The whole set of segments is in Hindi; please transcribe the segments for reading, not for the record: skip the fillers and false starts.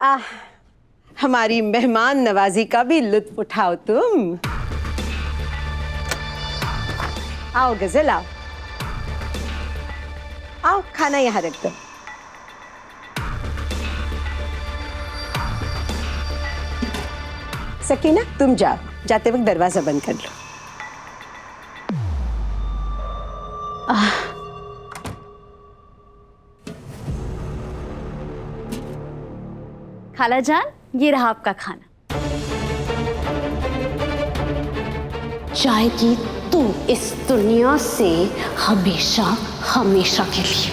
आह, हमारी मेहमान नवाजी का भी लुत्फ उठाओ तुम। आओ गजल आओ, आओ खाना यहाँ रख दो। सकीना तुम जाओ, जाते वक्त दरवाजा बंद कर लो। खाला जान, ये रहा आपका खाना। जाएगी तू इस दुनिया से हमेशा हमेशा के लिए।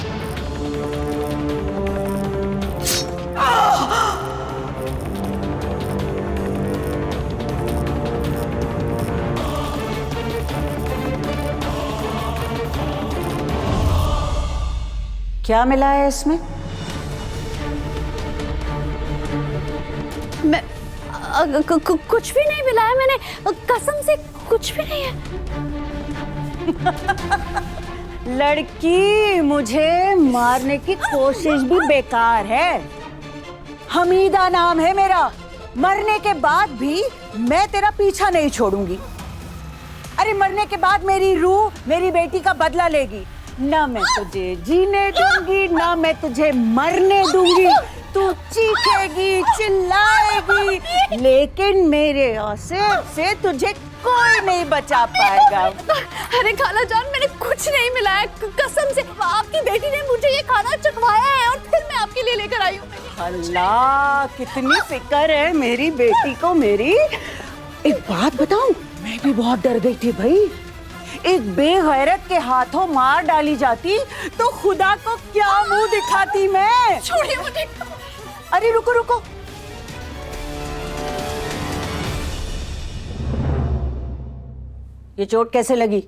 क्या मिला है इसमें? मैं कुछ भी नहीं मिला है मैंने, कसम से कुछ भी नहीं है। लड़की, मुझे मारने की कोशिश भी बेकार है। हमीदा नाम है मेरा। मरने के बाद भी मैं तेरा पीछा नहीं छोड़ूंगी। अरे मरने के बाद मेरी रूह मेरी बेटी का बदला लेगी। ना मैं तुझे जीने दूंगी, ना मैं तुझे मरने दूंगी। तू चीखेगी, चिल्लाएगी, लेकिन मेरे औसत से तुझे कोई नहीं बचा पाएगा। अरे खाला जान, मैंने कुछ नहीं मिला है, कसम से। आपकी बेटी ने मुझे ये खाना चखवाया है और फिर मैं आपके लिए लेकर आई हूँ। अल्लाह, कितनी फिक्र है मेरी बेटी को मेरी। एक बात बताऊं, मैं भी बहुत डर गई थी भाई। एक बेगैरत के हाथों मार डाली जाती तो खुदा को क्या मुंह दिखाती मैं। छोड़िए मुझे। अरे रुको रुको, ये चोट कैसे लगी?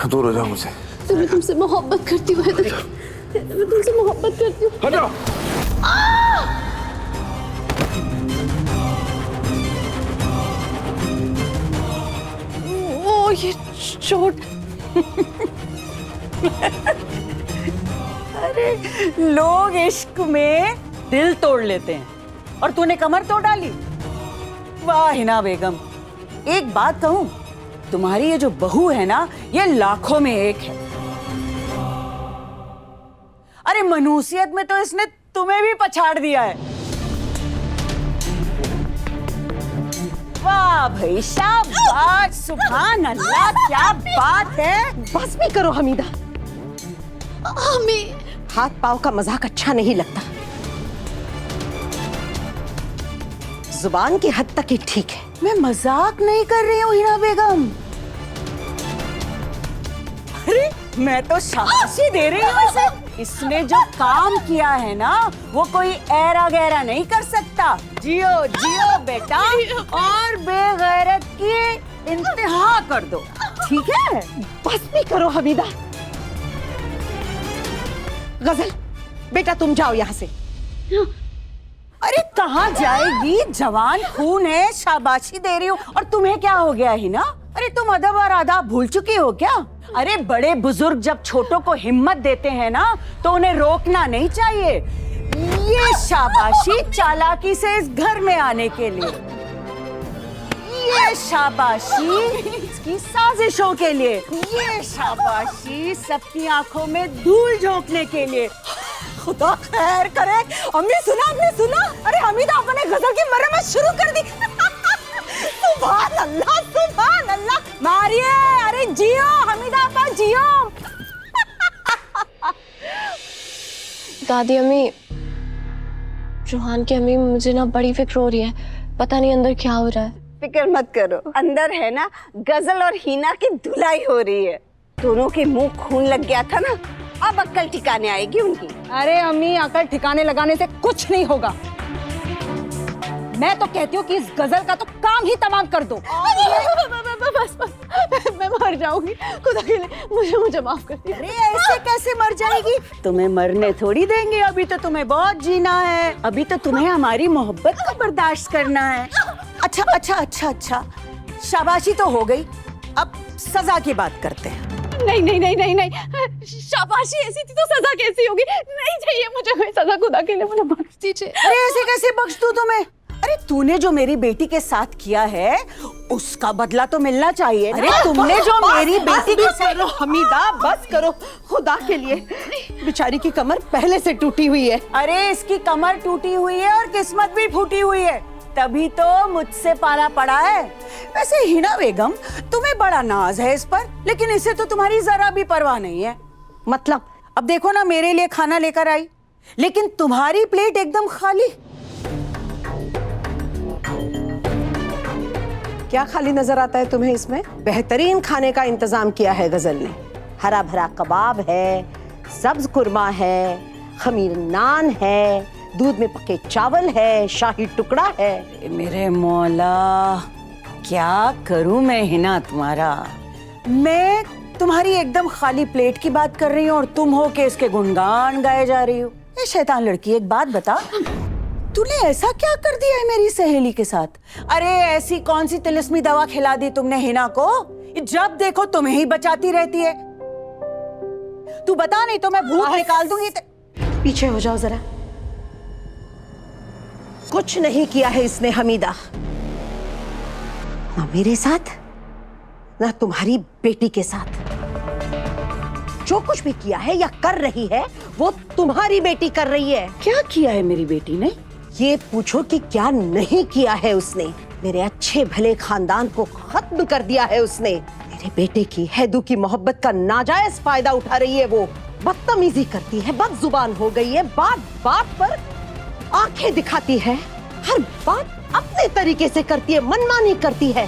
दूर हो जाओ मुझसे। तो मैं तुमसे मोहब्बत करती हूँ हैदर, मैं तुमसे मोहब्बत करती हूँ। हटो। ओ ये चोट। अरे लोग इश्क में दिल तोड़ लेते हैं और तूने कमर तोड़ डाली। वाह हिना बेगम, एक बात कहूं, तुम्हारी ये जो बहू है ना, ये लाखों में एक है। अरे मनुसियत में तो इसने तुम्हें भी पछाड़ दिया है। वाह भाई, शाबाश, सुभान अल्लाह, क्या बात है। बस भी करो हमीदा, हमें हाथ पाव का मजाक अच्छा नहीं लगता। जुबान की हद तक ही ठीक है। मैं मजाक नहीं कर रही हूँ हिना बेगम। अरे मैं तो शाबाशी दे रही हूँ इसे। इसने जो काम किया है ना, वो कोई ऐरा गैरा नहीं कर सकता। जियो जियो बेटा, और बेगैरत की इंतहा कर दो, ठीक है? बस भी करो हमीदा। गजल बेटा तुम जाओ यहाँ से। अरे कहाँ जाएगी, जवान खून है, शाबाशी दे रही हूँ। और तुम्हें क्या हो गया हिना? अरे तुम अदब और आदाब भूल चुकी हो क्या? अरे बड़े बुजुर्ग जब छोटों को हिम्मत देते हैं ना, तो उन्हें रोकना नहीं चाहिए। ये शाबाशी चालाकी से इस घर में आने के लिए, ये शाबाशी इसकी साजिशों के लिए, ये शाबाशी सबकी आंखों में धूल झोंकने के लिए। खुदा खैर करे। अम्मी सुना, अम्मी सुना। अरे हमीदा आपने गजल की मरम्मत शुरू कर दी। सुभान अल्लाह, सुभान अल्लाह। मारिए, अरे जियो हमीदा आपा, जियो। दादी अम्मी, रूहान की अम्मी, मुझे ना बड़ी फिक्र हो रही है। पता नहीं अंदर क्या हो रहा है। फिक्र मत करो, अंदर है ना गजल और हीना की धुलाई हो रही है। दोनों के मुंह खून लग गया था ना, अब अक्ल ठिकाने आएगी उनकी। अरे अम्मी, अकल ठिकाने लगाने से कुछ नहीं होगा। मैं तो कहती हूँ कि इस गजल का तो काम ही तमाम कर दो। बस बस, मैं मर जाऊंगी, खुदा के लिए मुझे माफ कर दीजिए। अरे ऐसे कैसे मर जाएगी? तुम्हें मरने थोड़ी देंगे, अभी तो तुम्हें बहुत जीना है। अभी तो तुम्हें हमारी मोहब्बत को बर्दाश्त करना है। अच्छा, शाबाशी तो हो गई, अब सजा की बात करते हैं। नहीं नहीं नहीं नहीं नहीं, शाबाशी ऐसी थी तो सजा कैसी होगी? नहीं चाहिए मुझे कोई सजा, खुदा के लिए मुझे बख्श दीजिए। अरे ऐसे कैसे बख्श दूं तुम्हें? अरे तूने जो मेरी बेटी के साथ किया है उसका बदला तो मिलना चाहिए। अरे तुमने जो मेरी बेटी के साथ करो हमीदा, बस करो खुदा के लिए। बेचारी की कमर पहले से टूटी हुई है। अरे इसकी कमर टूटी हुई है और किस्मत भी फूटी हुई है, तभी तो मुझसे पाला पड़ा है। वैसे हिना बेगम, तुम्हें बड़ा नाज है इस पर, लेकिन इसे तो तुम्हारी जरा भी परवाह नहीं है। मतलब अब देखो ना, मेरे लिए खाना लेकर आई, लेकिन तुम्हारी प्लेट एकदम खाली। क्या खाली नजर आता है तुम्हें इसमें? बेहतरीन खाने का इंतजाम किया है गजल ने। हरा भरा कबाब है, सब्ज कुरमा है, खमीर नान है, दूध में पके चावल है, शाही टुकड़ा है। मेरे मौला, क्या करूं मैं हिना तुम्हारा? मैं तुम्हारी एकदम खाली प्लेट की बात कर रही हूँ और तुम हो के इसके गुणगान गाए जा रही हो। ये शैतान लड़की, एक बात बता, तूने ऐसा क्या कर दिया है मेरी सहेली के साथ? अरे ऐसी कौन सी तिलिस्मी दवा खिला दी तुमने हिना को? जब देखो तुम्हें ही बचाती रहती है। तू बता, नहीं तो मैं भूत निकाल दूंगी। पीछे हो जाओ जरा। कुछ नहीं किया है इसने हमीदा, ना मेरे साथ ना तुम्हारी बेटी के साथ। जो कुछ भी किया है या कर रही है वो तुम्हारी बेटी कर रही है। क्या किया है मेरी बेटी ने? ये पूछो कि क्या नहीं किया है उसने। मेरे अच्छे भले खानदान को खत्म कर दिया है उसने। मेरे बेटे की हैदू की मोहब्बत का नाजायज फायदा उठा रही है वो। बदतमीजी करती है, बदजुबान हो गई है, बात बात पर आंखें दिखाती है, हर बात अपने तरीके से करती है, मनमानी करती है।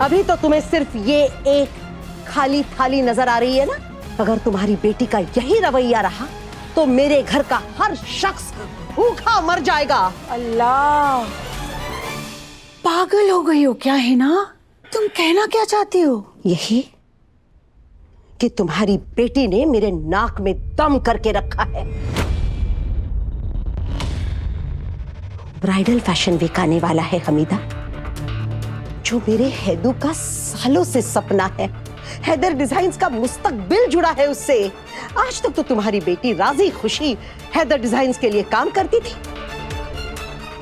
अभी तो तुम्हें सिर्फ ये एक खाली थाली नजर आ रही है ना? अगर तुम्हारी बेटी का यही रवैया रहा तो मेरे घर का हर शख्स भूखा मर जाएगा। अल्लाह, पागल हो गई हो क्या हिना? तुम कहना क्या चाहती हो? यही कि तुम्हारी बेटी ने मेरे नाक में दम करके रखा है। ब्राइडल फैशन वीक आने वाला है हमीदा, जो मेरे हैदू का सालों से सपना है। हैदर डिजाइन्स का मुस्तकबिल जुड़ा है उससे। आज तक तो तुम्हारी बेटी राजी खुशी हैदर डिजाइन्स के लिए काम करती थी,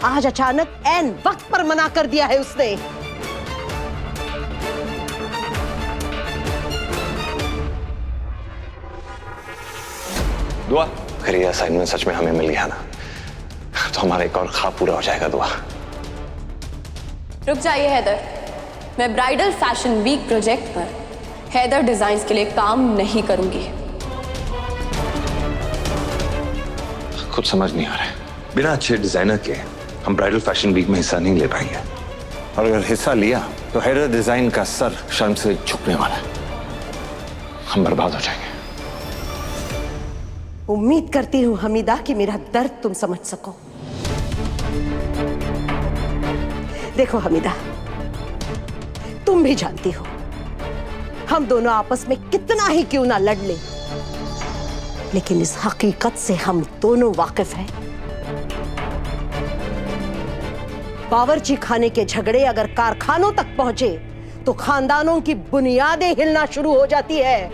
आज अचानक ऐन वक्त पर मना कर दिया है उसने। दुआ अगर ये असाइनमेंट सच में हमें मिल गया ना तो हमारा एक और ख्वाब पूरा हो जाएगा। दुआ रुक जाइए हैदर, मैं ब्राइडल फैशन वीक प्रोजेक्ट पर हैदर डिजाइन्स के लिए काम नहीं करूंगी। कुछ समझ नहीं आ रहा है। बिना अच्छे डिजाइनर के हम ब्राइडल फैशन वीक में हिस्सा नहीं ले पाएंगे, और अगर हिस्सा लिया तो हैदर डिजाइन का सर शर्म से झुकने वाला है। हम बर्बाद हो जाएंगे। उम्मीद करती हूँ हमीदा कि मेरा दर्द तुम समझ सको। देखो हमीदा, तुम भी जानती हो हम दोनों आपस में कितना ही क्यों ना लड़ ले, लेकिन इस हकीकत से हम दोनों वाकिफ हैं। बावर्ची खाने के झगड़े अगर कारखानों तक पहुंचे तो खानदानों की बुनियादें हिलना शुरू हो जाती है।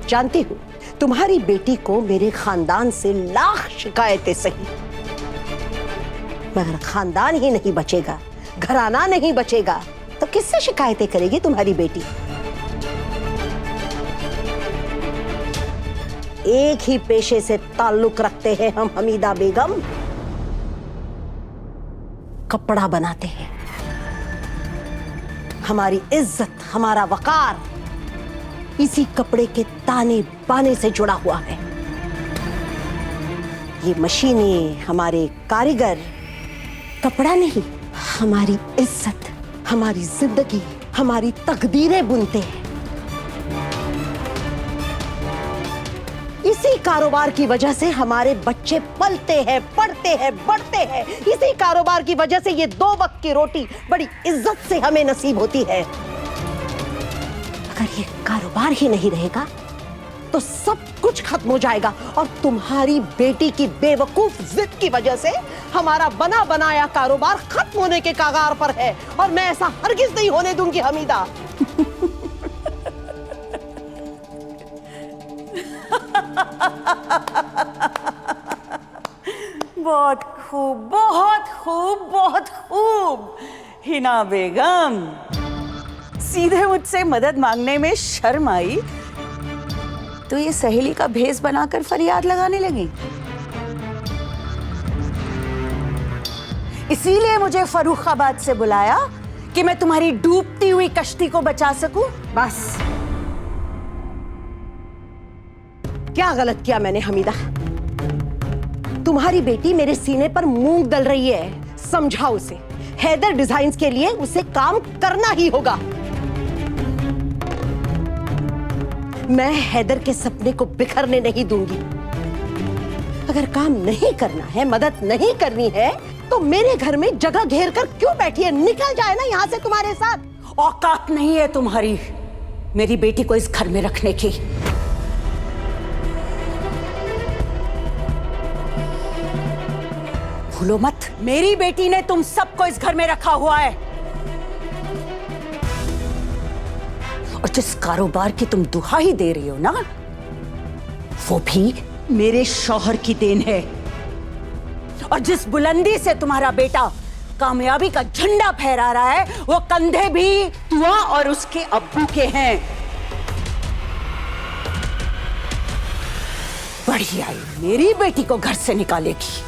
जानती हूं तुम्हारी बेटी को मेरे खानदान से लाख शिकायतें सही, मगर खानदान ही नहीं बचेगा, घराना नहीं बचेगा तो किससे शिकायतें करेगी तुम्हारी बेटी? एक ही पेशे से ताल्लुक रखते हैं हम हमीदा बेगम, कपड़ा बनाते हैं। हमारी इज्जत, हमारा वकार इसी कपड़े के ताने बाने से जुड़ा हुआ है। ये मशीनें, हमारे कारीगर कपड़ा नहीं, हमारी इज्जत, हमारी जिंदगी, हमारी तकदीरें बुनते हैं। इसी कारोबार की वजह से हमारे बच्चे पलते हैं, पढ़ते हैं, बढ़ते हैं। इसी कारोबार की वजह से ये 2 वक्त की रोटी बड़ी इज्जत से हमें नसीब होती है। अगर ये कारोबार ही नहीं रहेगा तो सब कुछ खत्म हो जाएगा और तुम्हारी बेटी की बेवकूफ जिद की वजह से हमारा बना बनाया कारोबार खत्म होने के कगार पर है और मैं ऐसा हरगिज नहीं होने दूंगी हमीदा। बहुत खूब, बहुत खूब, बहुत खूब। हिना बेगम, सीधे मुझसे मदद मांगने में शर्म आई तो ये सहेली का भेष बनाकर फरियाद लगाने लगी। इसीलिए मुझे फर्रुखाबाद से बुलाया कि मैं तुम्हारी डूबती हुई कश्ती को बचा सकूं। बस क्या गलत किया मैंने हमीदा? तुम्हारी बेटी मेरे सीने पर मूंग दल रही है, समझा उसे। हैदर डिजाइन्स के लिए उसे काम करना ही होगा। मैं हैदर के सपने को बिखरने नहीं दूंगी। अगर काम नहीं करना है, मदद नहीं करनी है, तो मेरे घर में जगह घेर कर क्यों बैठी है? निकल जाए ना यहाँ से तुम्हारे साथ। औकात नहीं है तुम्हारी मेरी बेटी को इस घर में रखने की। भूलो मत, मेरी बेटी ने तुम सबको इस घर में रखा हुआ है और जिस कारोबार की तुम दुहाई दे रही हो ना, वो भी मेरे शौहर की देन है। और जिस बुलंदी से तुम्हारा बेटा कामयाबी का झंडा फहरा रहा है, वो कंधे भी तुआ और उसके अब्बू के हैं। बड़ी आई मेरी बेटी को घर से निकालेगी।